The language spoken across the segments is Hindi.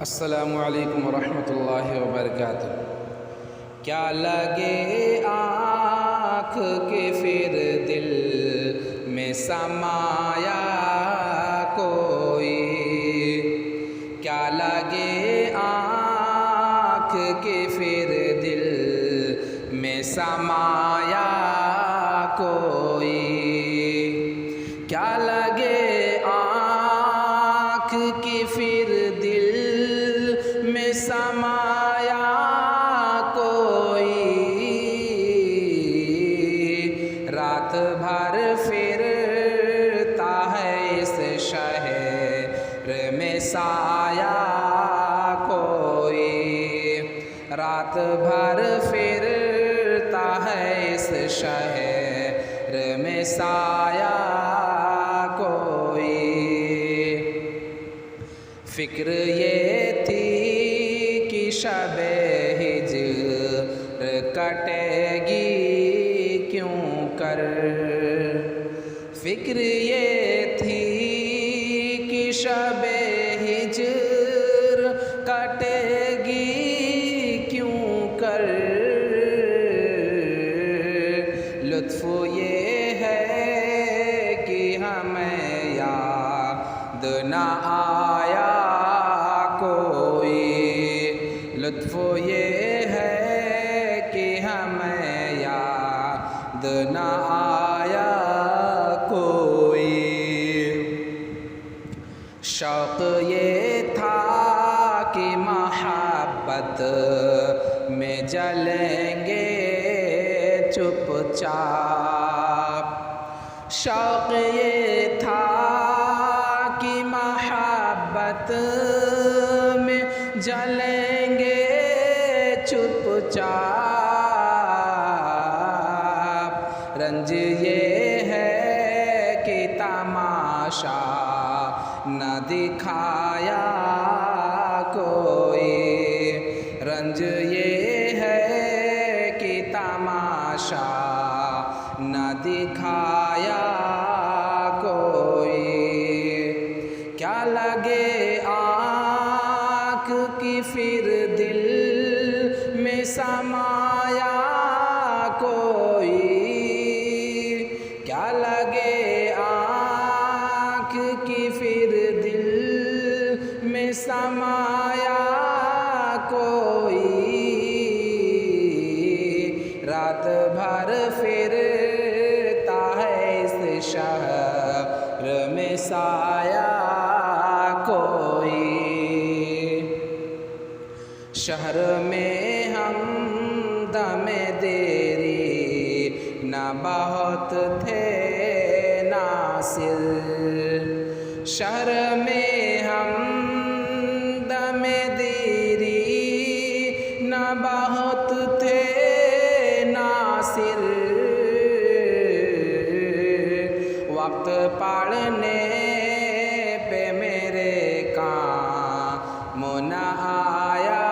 अस्सलामु अलैकुम वरहमतुल्लाहि वबरकातुह। क्या लगे आँख के फिर दिल में समाया कोई, क्या लगे आँख के फिर दिल में समाया कोई, क्या लगे आँख की फिर दिल में समाया कोई, रात भर फिरता है इस शहर में साया कोई, रात भर फिरता है इस शहर में साया कोई। फिक्र ये थी कि शबे हिज्र कटेगी क्यों कर, फिक्र ये थी कि शबे हिज्र कटेगी क्यों कर, लुत्फ़ ये है कि हमें याद न आया कोई, लुत्फ़ ये है कि हमें याद न आया कोई। शौक़ ये था कि मोहब्बत में जलेंगे चुपचाप, शौक़ ये था कि मोहब्बत में जलेंगे चुपचाप, रंज ये है कि तमाशा न दिखाया कोई, रंज ये है कि तमाशा न दिखाया कोई, क्या लगे आँख की फिर दिल में समाया कोई, क्या लगे आँख की फिर दिल में समाया कोई, रात भर फिरता है इस शहर में साया कोई। शहर में हम दमे देरी न बहुत थे नासिर, शहर में हम दमे देरी न बहुत थे नासिर, वक्त पढ़ने पे मेरे काम न आया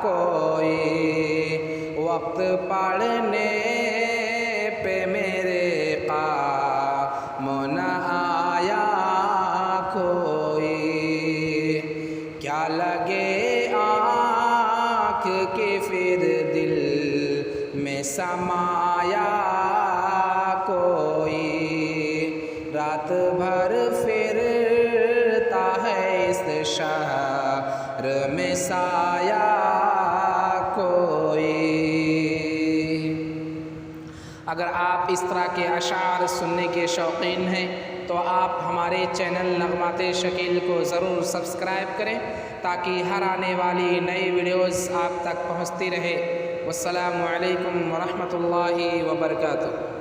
कोई, वक्त पढ़ने पे मेरे काम न आया कोई, क्या लगे आँख के फिर दिल में समाया कोई, रात भर फिरता है इस शहर में साया कोई। अगर आप इस तरह के अशार सुनने के शौकीन हैं तो आप हमारे चैनल नगमाते शकील को ज़रूर सब्सक्राइब करें ताकि हर आने वाली नई वीडियोज़ आप तक पहुँचती रहे। वस्सलामु अलैकुम वरहमतुल्लाहि वबरकातुह।